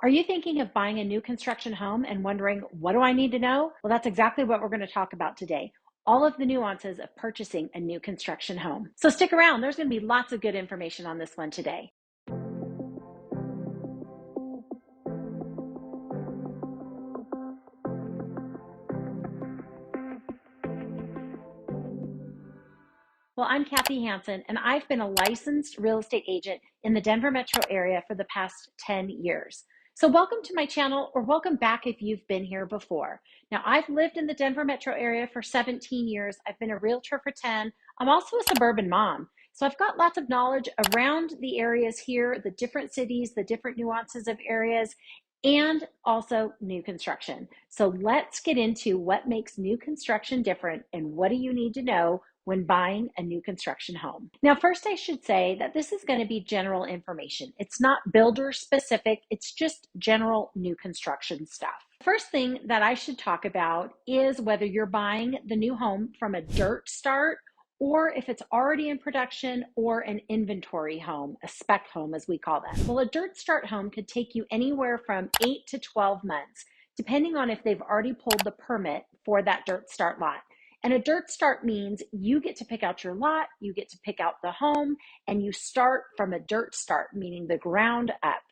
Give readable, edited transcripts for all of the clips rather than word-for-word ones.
Are you thinking of buying a new construction home and wondering, what do I need to know? Well, that's exactly what we're going to talk about today. All of the nuances of purchasing a new construction home. So stick around. There's going to be lots of good information on this one today. Well, I'm Kathy Hansen, and I've been a licensed real estate agent in the Denver metro area for the past 10 years. So welcome to my channel, or welcome back if you've been here before. Now, I've lived in the Denver metro area for 17 years. I've been a realtor for 10. I'm also a suburban mom. So I've got lots of knowledge around the areas here, the different cities, the different nuances of areas, and also new construction. So let's get into what makes new construction different and what do you need to know when buying a new construction home. Now, first I should say that this is going to be general information. It's not builder specific, it's just general new construction stuff. First thing that I should talk about is whether you're buying the new home from a dirt start or if it's already in production or an inventory home, a spec home as we call them. Well, a dirt start home could take you anywhere from 8 to 12 months, depending on if they've already pulled the permit for that dirt start lot. And a dirt start means you get to pick out your lot, you get to pick out the home, and you start from a dirt start, meaning the ground up.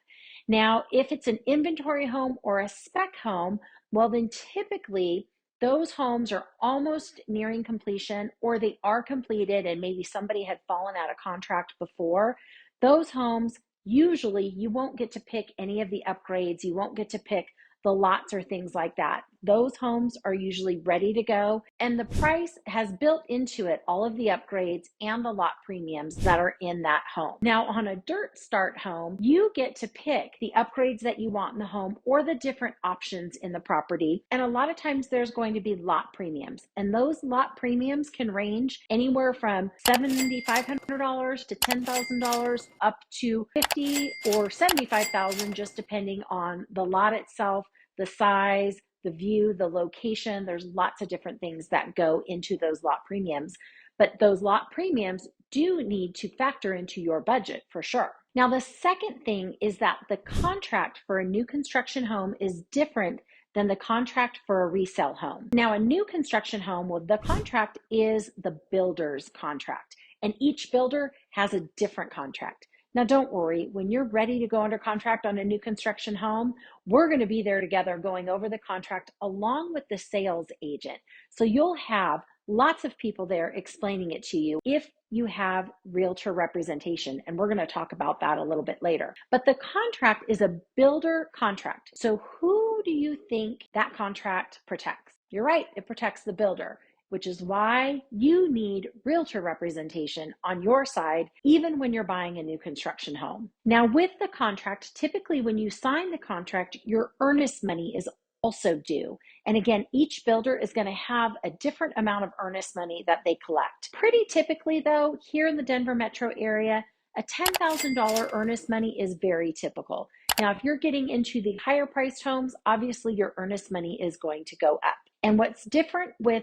Now, if it's an inventory home or a spec home, well, then typically those homes are almost nearing completion, or they are completed and maybe somebody had fallen out of contract before. Those homes, usually you won't get to pick any of the upgrades. You won't get to pick the lots or things like that. Those homes are usually ready to go, and the price has built into it all of the upgrades and the lot premiums that are in that home. Now, on a dirt start home, you get to pick the upgrades that you want in the home or the different options in the property, and a lot of times there's going to be lot premiums, and those lot premiums can range anywhere from $7,500 to $10,000 up to $50,000 or $75,000, just depending on the lot itself, the size, the view, the location. There's lots of different things that go into those lot premiums, but those lot premiums do need to factor into your budget for sure. Now, the second thing is that the contract for a new construction home is different than the contract for a resale home. Now, a new construction home, well, the contract is the builder's contract, and each builder has a different contract. Now, don't worry, when you're ready to go under contract on a new construction home, we're going to be there together going over the contract along with the sales agent. So you'll have lots of people there explaining it to you if you have realtor representation, and we're going to talk about that a little bit later. But the contract is a builder contract. So who do you think that contract protects? You're right, it protects the builder, which is why you need realtor representation on your side, even when you're buying a new construction home. Now, with the contract, typically when you sign the contract, your earnest money is also due. And again, each builder is going to have a different amount of earnest money that they collect. Pretty typically though, here in the Denver metro area, a $10,000 earnest money is very typical. Now, if you're getting into the higher priced homes, obviously your earnest money is going to go up. And what's different with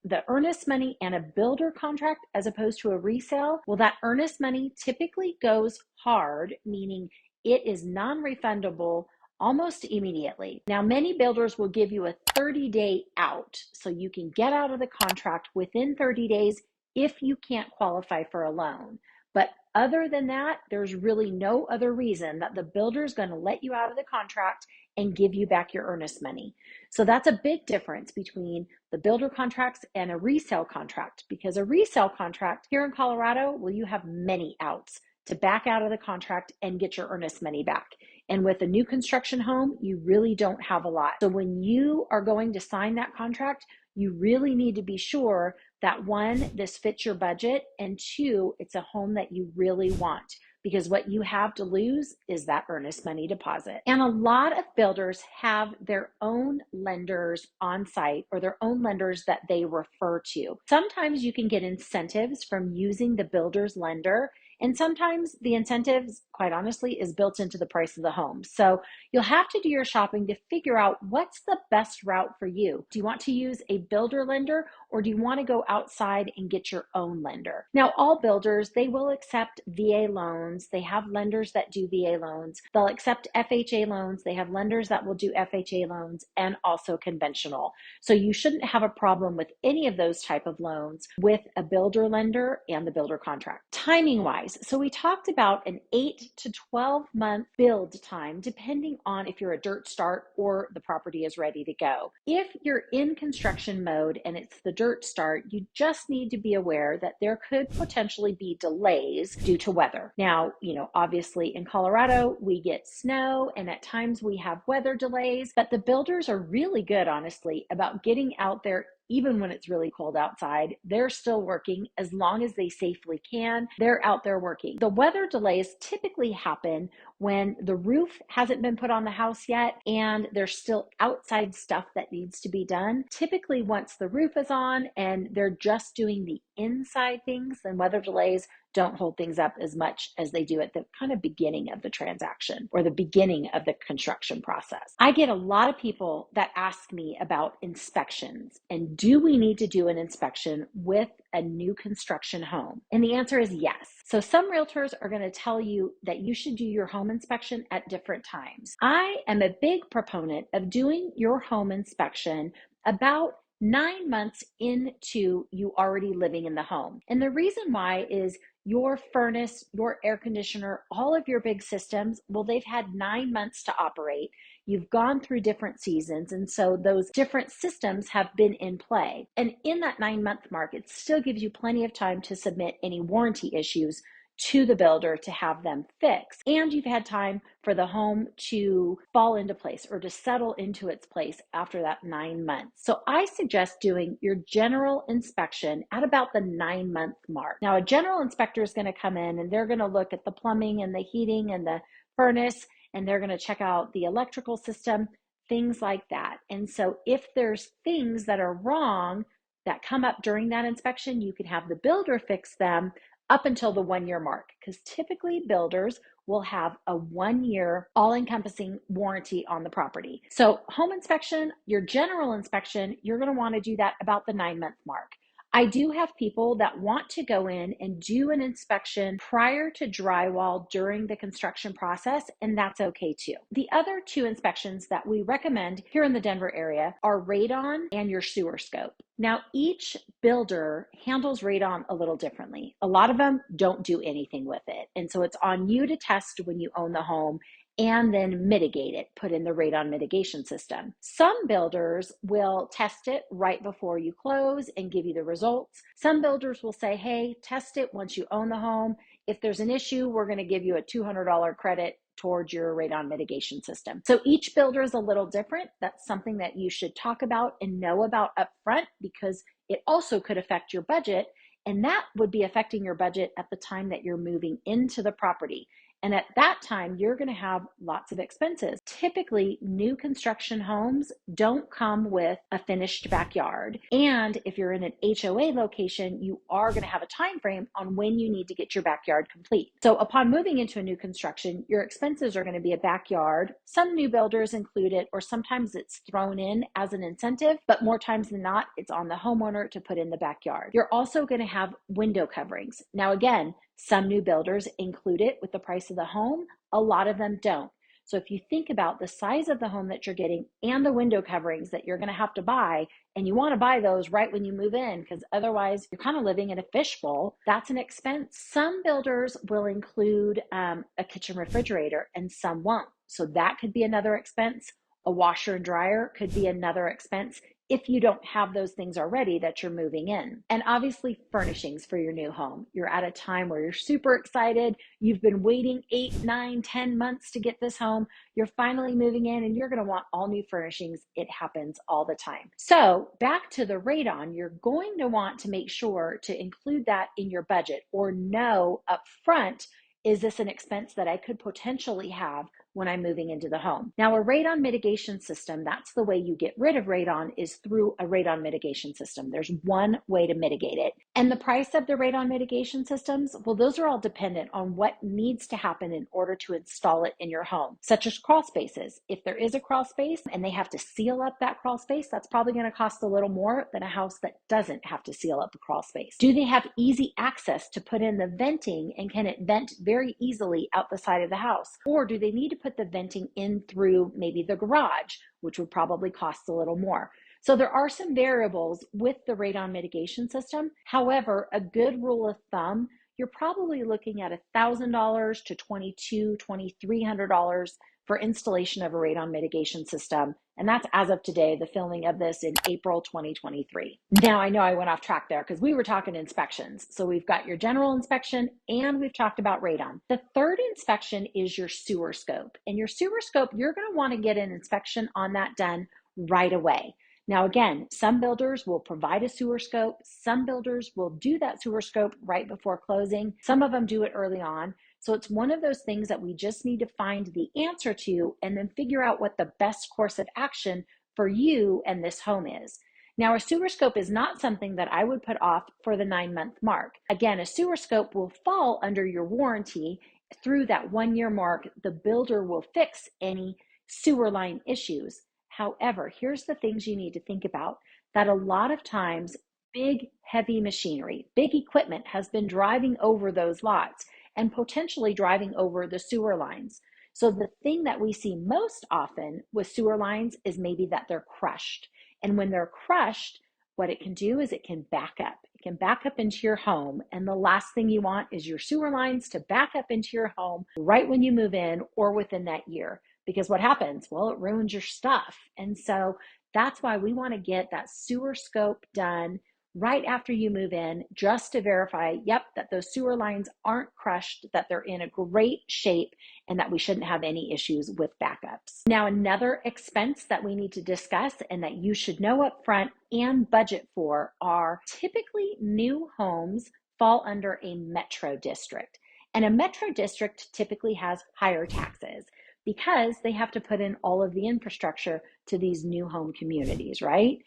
the earnest money and a builder contract as opposed to a resale, well, that earnest money typically goes hard, meaning it is non-refundable almost immediately. Now, many builders will give you a 30-day out, so you can get out of the contract within 30 days if you can't qualify for a loan. But other than that, there's really no other reason that the builder is going to let you out of the contract and give you back your earnest money. So that's a big difference between the builder contracts and a resale contract, because a resale contract here in Colorado, well, you have many outs to back out of the contract and get your earnest money back. And with a new construction home, you really don't have a lot. So when you are going to sign that contract, you really need to be sure that one, this fits your budget, and two, it's a home that you really want, because what you have to lose is that earnest money deposit. And a lot of builders have their own lenders on site, or their own lenders that they refer to. Sometimes you can get incentives from using the builder's lender, and sometimes the incentives, quite honestly, is built into the price of the home. So you'll have to do your shopping to figure out what's the best route for you. Do you want to use a builder lender, or do you want to go outside and get your own lender? Now, all builders, they will accept VA loans. They have lenders that do VA loans. They'll accept FHA loans. They have lenders that will do FHA loans and also conventional. So you shouldn't have a problem with any of those type of loans with a builder lender and the builder contract. Timing wise, so we talked about an 8 to 12 month build time, depending on if you're a dirt start or the property is ready to go. If you're in construction mode and it's the dirt start, you just need to be aware that there could potentially be delays due to weather. Now, obviously in Colorado, we get snow and at times we have weather delays, but the builders are really good, honestly, about getting out there. Even when it's really cold outside, they're still working as long as they safely can. They're out there working. The weather delays typically happen when the roof hasn't been put on the house yet and there's still outside stuff that needs to be done. Typically, once the roof is on and they're just doing the inside things, then weather delays don't hold things up as much as they do at the kind of beginning of the transaction or the beginning of the construction process. I get a lot of people that ask me about inspections and do we need to do an inspection with a new construction home? And the answer is yes. So some realtors are going to tell you that you should do your home inspection at different times. I am a big proponent of doing your home inspection about 9 months into you already living in the home. And the reason why is your furnace, your air conditioner, all of your big systems, well, they've had 9 months to operate. You've gone through different seasons, and so those different systems have been in play. And in that 9-month mark, it still gives you plenty of time to submit any warranty issues to the builder to have them fixed. And you've had time for the home to fall into place or to settle into its place after that 9 months. So I suggest doing your general inspection at about the 9-month mark. Now, a general inspector is going to come in and they're going to look at the plumbing and the heating and the furnace, and they're going to check out the electrical system, things like that. And so if there's things that are wrong that come up during that inspection, you can have the builder fix them up until the 1-year mark, because typically builders will have a 1-year all-encompassing warranty on the property. So home inspection, your general inspection, you're going to want to do that about the 9-month mark. I do have people that want to go in and do an inspection prior to drywall during the construction process, and that's okay too. The other 2 inspections that we recommend here in the Denver area are radon and your sewer scope. Now, each builder handles radon a little differently. A lot of them don't do anything with it, and so it's on you to test when you own the home and then mitigate it, put in the radon mitigation system. Some builders will test it right before you close and give you the results. Some builders will say, hey, test it once you own the home. If there's an issue, we're going to give you a $200 credit towards your radon mitigation system. So each builder is a little different. That's something that you should talk about and know about upfront, because it also could affect your budget, and that would be affecting your budget at the time that you're moving into the property. And at that time, you're going to have lots of expenses. Typically, new construction homes don't come with a finished backyard. And if you're in an HOA location, you are going to have a time frame on when you need to get your backyard complete. So upon moving into a new construction, your expenses are going to be a backyard. Some new builders include it, or sometimes it's thrown in as an incentive, but more times than not, it's on the homeowner to put in the backyard. You're also going to have window coverings. Now, again, some new builders include it with the price of the home. A lot of them don't. So if you think about the size of the home that you're getting and the window coverings that you're going to have to buy, and you want to buy those right when you move in, because otherwise you're kind of living in a fishbowl, that's an expense. Some builders will include a kitchen refrigerator and some won't. So that could be another expense. A washer and dryer could be another expense if you don't have those things already that you're moving in. And obviously furnishings for your new home. You're at a time where you're super excited. You've been waiting 8, 9, 10 months to get this home. You're finally moving in and you're going to want all new furnishings. It happens all the time. So back to the radon, you're going to want to make sure to include that in your budget, or know up front, is this an expense that I could potentially have when I'm moving into the home. Now, a radon mitigation system, that's the way you get rid of radon, is through a radon mitigation system. There's one way to mitigate it. And the price of the radon mitigation systems, well, those are all dependent on what needs to happen in order to install it in your home, such as crawl spaces. If there is a crawl space and they have to seal up that crawl space, that's probably going to cost a little more than a house that doesn't have to seal up the crawl space. Do they have easy access to put in the venting, and can it vent very easily out the side of the house? Or do they need to put the venting in through maybe the garage, which would probably cost a little more? So there are some variables with the radon mitigation system. However, a good rule of thumb, you're probably looking at $1,000 to $2,200, $2,300 for installation of a radon mitigation system. And that's as of today, the filming of this in April 2023. Now, I know I went off track there because we were talking inspections. So we've got your general inspection and we've talked about radon. The third inspection is your sewer scope. And your sewer scope, you're going to want to get an inspection on that done right away. Now, again, some builders will provide a sewer scope. Some builders will do that sewer scope right before closing. Some of them do it early on. So it's one of those things that we just need to find the answer to and then figure out what the best course of action for you and this home is. Now, a sewer scope is not something that I would put off for the 9-month mark. Again, a sewer scope will fall under your warranty. Through that 1-year mark, the builder will fix any sewer line issues. However, here's the things you need to think about, that a lot of times big, heavy machinery, big equipment has been driving over those lots and potentially driving over the sewer lines. So the thing that we see most often with sewer lines is maybe that they're crushed. And when they're crushed, what it can do is it can back up. It can back up into your home. And the last thing you want is your sewer lines to back up into your home right when you move in or within that year. Because what happens? Well, it ruins your stuff. And so that's why we want to get that sewer scope done right after you move in, just to verify, yep, that those sewer lines aren't crushed, that they're in a great shape, and that we shouldn't have any issues with backups. Now, another expense that we need to discuss and that you should know up front and budget for are typically new homes fall under a metro district. And a metro district typically has higher taxes because they have to put in all of the infrastructure to these new home communities, right?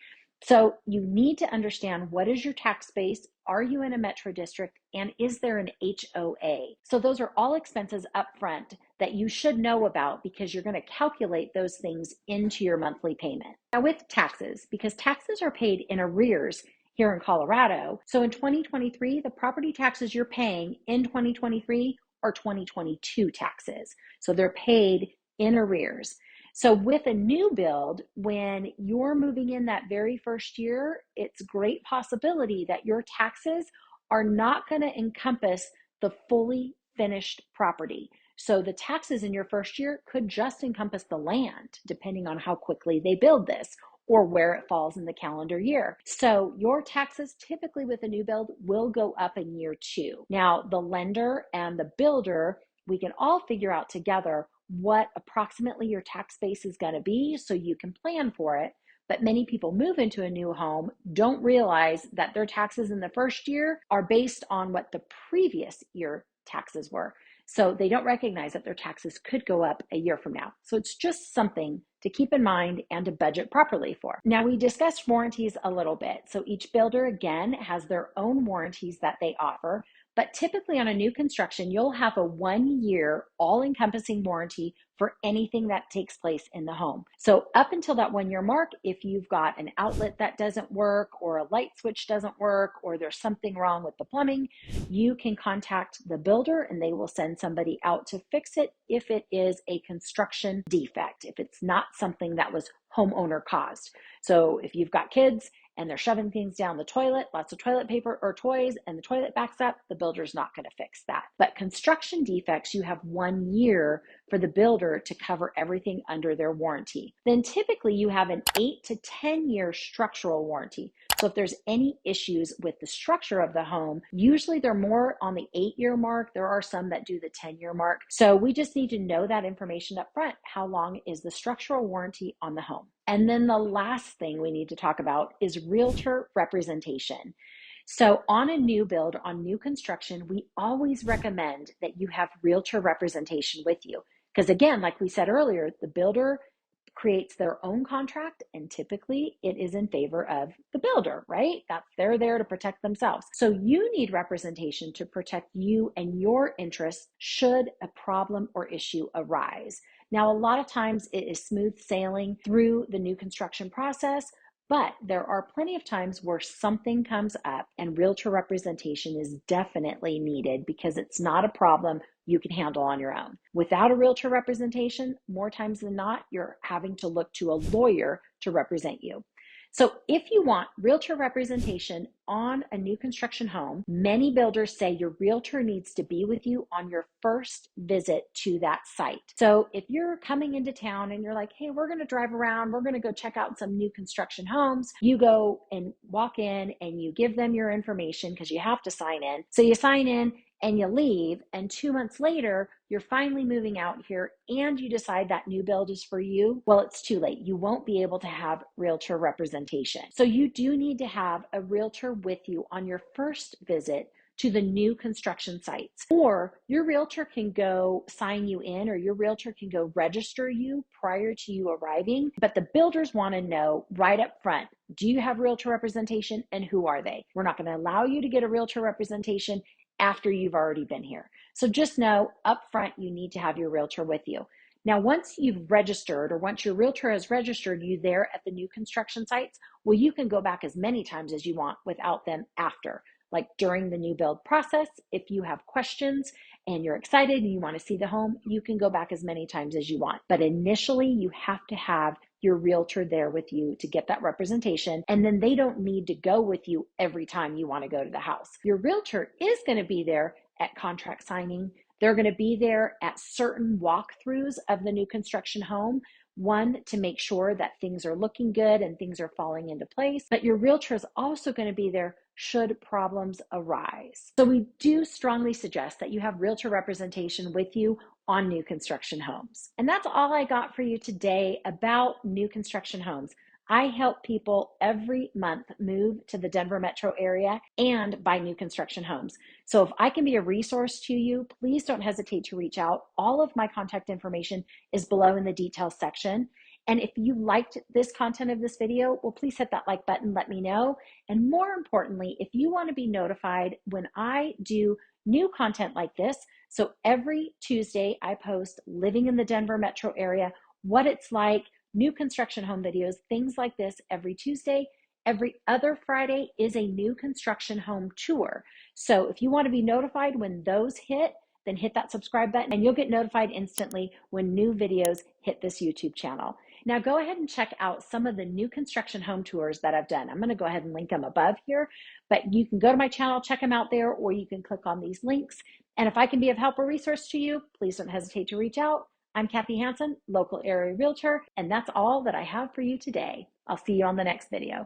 So you need to understand, what is your tax base? Are you in a metro district? And is there an HOA? So those are all expenses up front that you should know about, because you're going to calculate those things into your monthly payment. Now, with taxes, because taxes are paid in arrears here in Colorado. So in 2023, the property taxes you're paying in 2023 are 2022 taxes. So they're paid in arrears. So with a new build, when you're moving in that very first year, it's a great possibility that your taxes are not going to encompass the fully finished property. So the taxes in your first year could just encompass the land, depending on how quickly they build this or where it falls in the calendar year. So your taxes typically with a new build will go up in year 2. Now, the lender and the builder, we can all figure out together what approximately your tax base is going to be so you can plan for it. But many people move into a new home, don't realize that their taxes in the first year are based on what the previous year taxes were. So they don't recognize that their taxes could go up a year from now. So it's just something to keep in mind and to budget properly for. Now, we discussed warranties a little bit. So each builder, again, has their own warranties that they offer. But typically on a new construction, you'll have a 1-year all-encompassing warranty for anything that takes place in the home. So up until that 1-year mark, if you've got an outlet that doesn't work, or a light switch doesn't work, or there's something wrong with the plumbing, you can contact the builder and they will send somebody out to fix it if it is a construction defect, if it's not something that was homeowner caused. So if you've got kids and they're shoving things down the toilet, lots of toilet paper or toys, and the toilet backs up, the builder's not going to fix that. But construction defects, you have 1 year for the builder to cover everything under their warranty. Then typically you have an 8 to 10 year structural warranty. So if there's any issues with the structure of the home, usually they're more on the 8-year mark. There are some that do the 10-year mark. So we just need to know that information up front. How long is the structural warranty on the home? And then the last thing we need to talk about is realtor representation. So on a new build, on new construction, we always recommend that you have realtor representation with you. Because again, like we said earlier, the builder creates their own contract, and typically it is in favor of the builder, right? They're there to protect themselves. So you need representation to protect you and your interests should a problem or issue arise. Now, a lot of times it is smooth sailing through the new construction process, but there are plenty of times where something comes up and realtor representation is definitely needed because it's not a problem you can handle on your own. Without a realtor representation, more times than not, you're having to look to a lawyer to represent you. So if you want realtor representation on a new construction home, many builders say your realtor needs to be with you on your first visit to that site. So if you're coming into town and you're like, hey, we're going to drive around, we're going to go check out some new construction homes, you go and walk in and you give them your information because you have to sign in. So you sign in and you leave, and 2 months later, you're finally moving out here and you decide that new build is for you, well, it's too late. You won't be able to have realtor representation. So you do need to have a realtor with you on your first visit to the new construction sites. Or your realtor can go sign you in, or your realtor can go register you prior to you arriving. But the builders want to know right up front, do you have realtor representation and who are they? We're not going to allow you to get a realtor representation after you've already been here. So just know up front, you need to have your realtor with you. Now, once you've registered, or once your realtor has registered you there at the new construction sites, well, you can go back as many times as you want without them after. Like during the new build process, if you have questions and you're excited and you want to see the home, you can go back as many times as you want. But initially, you have to have your realtor there with you to get that representation. And then they don't need to go with you every time you want to go to the house. Your realtor is going to be there at contract signing. They're going to be there at certain walkthroughs of the new construction home. One, to make sure that things are looking good and things are falling into place. But your realtor is also going to be there should problems arise. So we do strongly suggest that you have realtor representation with you on new construction homes. And that's all I got for you today about new construction homes. I help people every month move to the Denver metro area and buy new construction homes. So if I can be a resource to you, please don't hesitate to reach out. All of my contact information is below in the details section. And if you liked this content of this video, well, please hit that like button, let me know. And more importantly, if you want to be notified when I do new content like this, so every Tuesday I post living in the Denver metro area, what it's like, new construction home videos, things like this every Tuesday. Every other Friday is a new construction home tour. So if you want to be notified when those hit, then hit that subscribe button and you'll get notified instantly when new videos hit this YouTube channel. Now go ahead and check out some of the new construction home tours that I've done. I'm going to go ahead and link them above here, but you can go to my channel, check them out there, or you can click on these links. And if I can be of help or resource to you, please don't hesitate to reach out. I'm Kathy Hansen, local area realtor, and that's all that I have for you today. I'll see you on the next video.